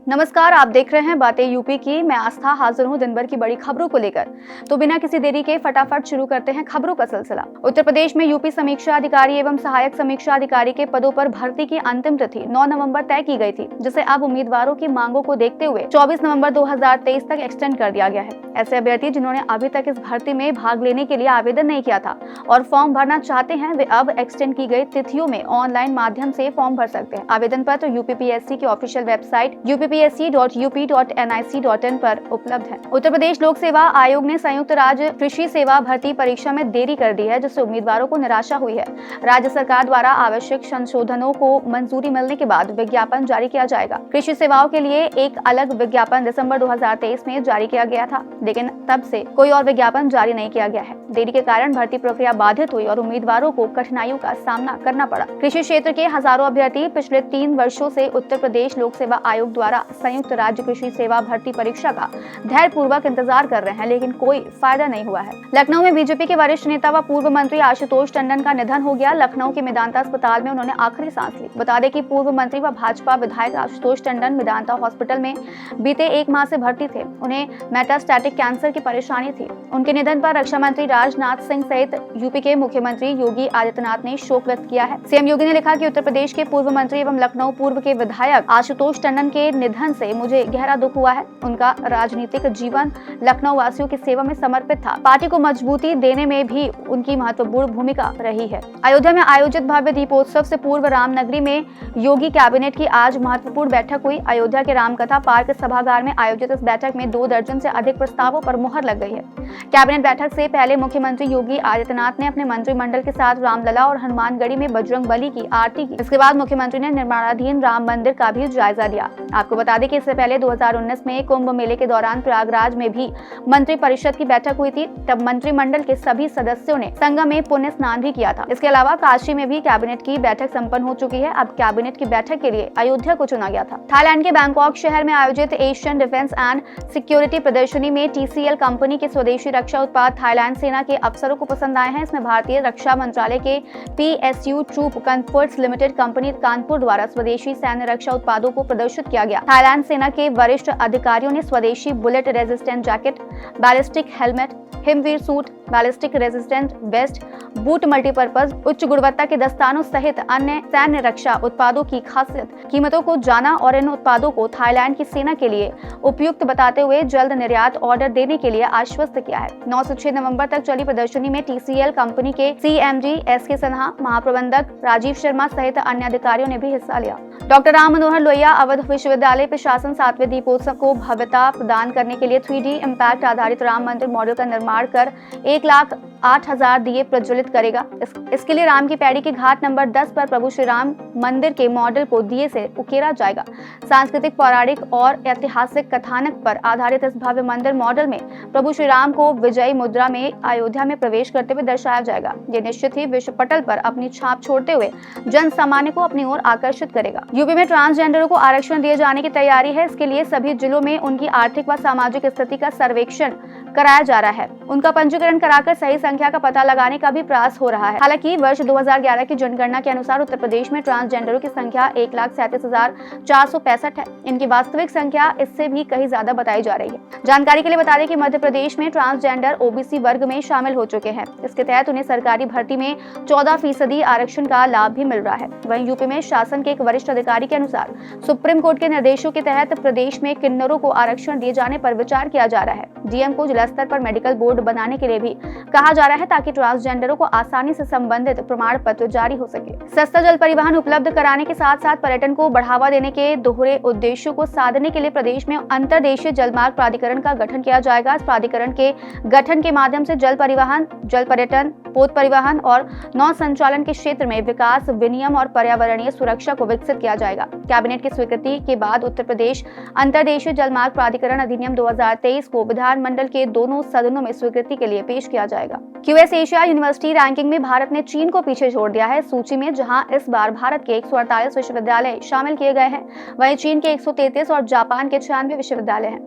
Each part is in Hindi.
नमस्कार, आप देख रहे हैं बातें यूपी की। मैं आस्था हाजिर हूं दिन भर की बड़ी खबरों को लेकर। तो बिना किसी देरी के फटाफट शुरू करते हैं खबरों का सिलसिला। उत्तर प्रदेश में यूपी समीक्षा अधिकारी एवं सहायक समीक्षा अधिकारी के पदों पर भर्ती की अंतिम तिथि 9 नवंबर तय की गई थी, जिसे अब उम्मीदवारों की मांगों को देखते हुए 24 नवंबर 2023 तक एक्सटेंड कर दिया गया है। ऐसे अभ्यर्थी जिन्होंने अभी तक इस भर्ती में भाग लेने के लिए आवेदन नहीं किया था और फॉर्म भरना चाहते हैं, वे अब एक्सटेंड की गई तिथियों में ऑनलाइन माध्यम से फॉर्म भर सकते हैं। आवेदन पत्र यूपीपीएससी की ऑफिशियल वेबसाइट upsc.up.nic.in पर उपलब्ध है। उत्तर प्रदेश लोक सेवा आयोग ने संयुक्त राज्य कृषि सेवा भर्ती परीक्षा में देरी कर दी है, जिससे उम्मीदवारों को निराशा हुई है। राज्य सरकार द्वारा आवश्यक संशोधनों को मंजूरी मिलने के बाद विज्ञापन जारी किया जाएगा। कृषि सेवाओं के लिए एक अलग विज्ञापन दिसंबर 2023 में जारी किया गया था, लेकिन तब से कोई और विज्ञापन जारी नहीं किया गया है। देरी के कारण भर्ती प्रक्रिया बाधित हुई और उम्मीदवारों को कठिनाइयों का सामना करना पड़ा। कृषि क्षेत्र के हजारों अभ्यर्थी पिछले 3 वर्षों से उत्तर प्रदेश लोक सेवा आयोग द्वारा संयुक्त राज्य कृषि सेवा भर्ती परीक्षा का धैर्यपूर्वक इंतजार कर रहे हैं, लेकिन कोई फायदा नहीं हुआ है। लखनऊ में बीजेपी के वरिष्ठ नेता व पूर्व मंत्री आशुतोष टंडन का निधन हो गया। लखनऊ के मेदांता अस्पताल में उन्होंने आखिरी सांस ली। बता दें कि पूर्व मंत्री व भाजपा विधायक आशुतोष टंडन मेदांता हॉस्पिटल में बीते 1 माह से भर्ती थे। उन्हें मेटास्टैटिक कैंसर की परेशानी थी। उनके निधन पर रक्षा मंत्री राजनाथ सिंह सहित यूपी के मुख्यमंत्री योगी आदित्यनाथ ने शोक व्यक्त किया है। सीएम योगी ने लिखा कि उत्तर प्रदेश के पूर्व मंत्री एवं लखनऊ पूर्व के विधायक आशुतोष टंडन के निधन से मुझे गहरा दुख हुआ है। उनका राजनीतिक जीवन लखनऊ वासियों की सेवा में समर्पित था। पार्टी को मजबूती देने में भी उनकी महत्वपूर्ण भूमिका रही है। अयोध्या में आयोजित भव्य दीपोत्सव से पूर्व रामनगरी में योगी कैबिनेट की आज महत्वपूर्ण बैठक हुई। अयोध्या के रामकथा पार्क सभागार में आयोजित इस बैठक में 2 दर्जन से अधिक प्रस्तावों पर मुहर लग गई है। कैबिनेट बैठक से पहले मुख्यमंत्री योगी आदित्यनाथ ने अपने मंत्रिमंडल के साथ रामलला और हनुमानगढ़ी में बजरंगबली की आरती की। इसके बाद मुख्यमंत्री ने निर्माणाधीन राम मंदिर का भी जायजा लिया। आपको बता दें कि इससे पहले 2019 में कुंभ मेले के दौरान प्रयागराज में भी मंत्री परिषद की बैठक हुई थी। तब मंत्रिमंडल के सभी सदस्यों ने संगम में पुण्य स्नान भी किया था। इसके अलावा काशी में भी कैबिनेट की बैठक संपन्न हो चुकी है। अब कैबिनेट की बैठक के लिए अयोध्या को चुना गया था। थाईलैंड के बैंकॉक शहर में आयोजित एशियन डिफेंस एंड सिक्योरिटी प्रदर्शनी में TCL कंपनी के स्वदेशी रक्षा उत्पाद थाईलैंड सेना के अफसरों को पसंद आए हैं। इसमें भारतीय रक्षा मंत्रालय के PSU troop comforts limited company Kanpur द्वारा स्वदेशी सैन्य रक्षा उत्पादों को प्रदर्शित किया गया। थाईलैंड सेना के वरिष्ठ अधिकारियों ने स्वदेशी bullet resistant jacket, ballistic helmet, Himveer suit, ballistic resistant vest, boot, multipurpose, उच्च गुणवत्ता के दस्तानों सहित अन्य सैन्य रक्षा उत्पादों की खासियत, कीमतों को जाना और इन उत्पादों को थाईलैंड की सेना के लिए उपयुक्त बताते हुए जल्द निर्यात ऑर्डर देने के लिए आश्वस्त किया है। 9 से 6 नवंबर तक चली प्रदर्शनी में TCL कंपनी के CMD SK सिन्हा, महाप्रबंधक राजीव शर्मा सहित अन्य अधिकारियों ने भी हिस्सा लिया। डॉक्टर राम मनोहर लोहिया अवध विश्वविद्यालय प्रशासन 7वें दीपोत्सव को भव्यता प्रदान करने के लिए 3D इम्पैक्ट आधारित राम मंदिर मॉडल का निर्माण कर 1,08,000 दिए प्रज्वलित करेगा। इसके लिए राम की पैड़ी के घाट नंबर 10 पर प्रभु श्री राम मंदिर के मॉडल को दिए से उकेरा जाएगा। सांस्कृतिक, पौराणिक और ऐतिहासिक कथानक पर आधारित इस भव्य मंदिर मॉडल में प्रभु श्री राम को विजयी मुद्रा में अयोध्या में प्रवेश करते हुए दर्शाया जाएगा। ये निश्चित ही विश्व पटल पर अपनी छाप छोड़ते हुए जन सामान्य को अपनी ओर आकर्षित करेगा। यूपी में ट्रांसजेंडरों को आरक्षण दिए जाने की तैयारी है। इसके लिए सभी जिलों में उनकी आर्थिक व सामाजिक स्थिति का सर्वेक्षण कराया जा रहा है। उनका पंजीकरण कराकर सही संख्या का पता लगाने का भी प्रयास हो रहा है। हालांकि वर्ष 2011 की जनगणना के अनुसार उत्तर प्रदेश में ट्रांसजेंडरों की संख्या 1,37,465 है। इनकी वास्तविक संख्या इससे भी कहीं ज्यादा बताई जा रही है। जानकारी के लिए बता दें कि मध्य प्रदेश में ट्रांसजेंडर OBC वर्ग में शामिल हो चुके हैं। इसके तहत उन्हें सरकारी भर्ती में 14% आरक्षण का लाभ भी मिल रहा है। वहीं यूपी में शासन के एक वरिष्ठ अधिकारी के अनुसार सुप्रीम कोर्ट के निर्देशों के तहत प्रदेश में किन्नरों को आरक्षण दिए जाने पर विचार किया जा रहा है। DM को जिला स्तर पर मेडिकल बोर्ड बनाने के लिए भी कहा जा रहा है, ताकि ट्रांसजेंडरों को आसानी से संबंधित प्रमाण पत्र जारी हो सके। सस्ता जल परिवहन उपलब्ध कराने के साथ साथ पर्यटन को बढ़ावा देने के दोहरे उद्देश्यों को साधने के लिए प्रदेश में अंतर्देशीय जलमार्ग प्राधिकरण का गठन किया जाएगा। इस प्राधिकरण के गठन के माध्यम से जल परिवहन, जल पर्यटन, पोत परिवहन और नौ संचालन के क्षेत्र में विकास, विनियम और पर्यावरणीय सुरक्षा को विकसित किया जाएगा। कैबिनेट की स्वीकृति के बाद उत्तर प्रदेश अंतर्देशीय जलमार्ग प्राधिकरण अधिनियम 2023 को विधानमंडल के दोनों सदनों में स्वीकृति के लिए पेश किया जाएगा। QS एशिया यूनिवर्सिटी रैंकिंग में भारत ने चीन को पीछे छोड़ दिया है। सूची में जहां इस बार भारत के 148 विश्वविद्यालय शामिल किए गए हैं, वहीं चीन के 133 और जापान के 96 विश्वविद्यालय हैं।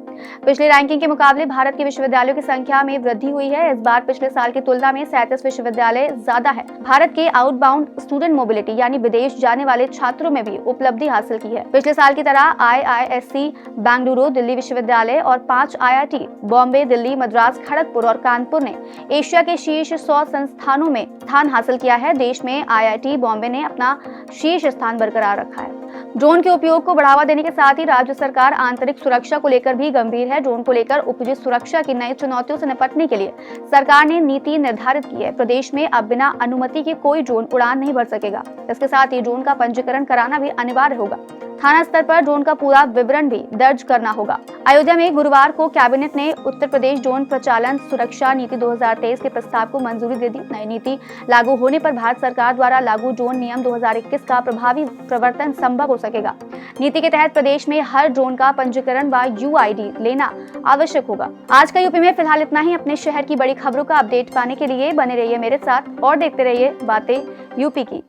पिछली रैंकिंग के मुकाबले भारत के विश्वविद्यालयों की संख्या में वृद्धि हुई है। इस बार पिछले साल की तुलना में 37 विश्वविद्यालय ज्यादा है। भारत के आउटबाउंड स्टूडेंट मोबिलिटी यानी विदेश जाने वाले छात्रों में भी उपलब्धि हासिल की है। पिछले साल की तरह IISc बेंगलुरु, दिल्ली विश्वविद्यालय और 5 IIT बॉम्बे, दिल्ली, मद्रास, खड़गपुर और कानपुर ने एशिया के शीर्ष 100 संस्थानों में स्थान हासिल किया है। देश में IIT बॉम्बे ने अपना शीर्ष स्थान बरकरार रखा है। ड्रोन के उपयोग को बढ़ावा देने के साथ ही राज्य सरकार आंतरिक सुरक्षा को लेकर भी गंभीर है। ड्रोन को लेकर उपजी सुरक्षा की नई चुनौतियों से निपटने के लिए सरकार ने नीति निर्धारित की है। प्रदेश में अब बिना अनुमति के कोई ड्रोन उड़ान नहीं भर सकेगा। इसके साथ ही ड्रोन का पंजीकरण कराना भी अनिवार्य होगा। थाना स्तर पर ड्रोन का पूरा विवरण भी दर्ज करना होगा। अयोध्या में गुरुवार को कैबिनेट ने उत्तर प्रदेश ड्रोन प्रचालन सुरक्षा नीति 2023 के प्रस्ताव को मंजूरी दे दी। नई नीति लागू होने पर भारत सरकार द्वारा लागू ड्रोन नियम 2021 का प्रभावी प्रवर्तन संभव हो सकेगा। नीति के तहत प्रदेश में हर ड्रोन का पंजीकरण व UID लेना आवश्यक होगा। आज का यूपी में फिलहाल इतना ही। अपने शहर की बड़ी खबरों का अपडेट पाने के लिए बने रहिए मेरे साथ और देखते रहिए बातें यूपी की।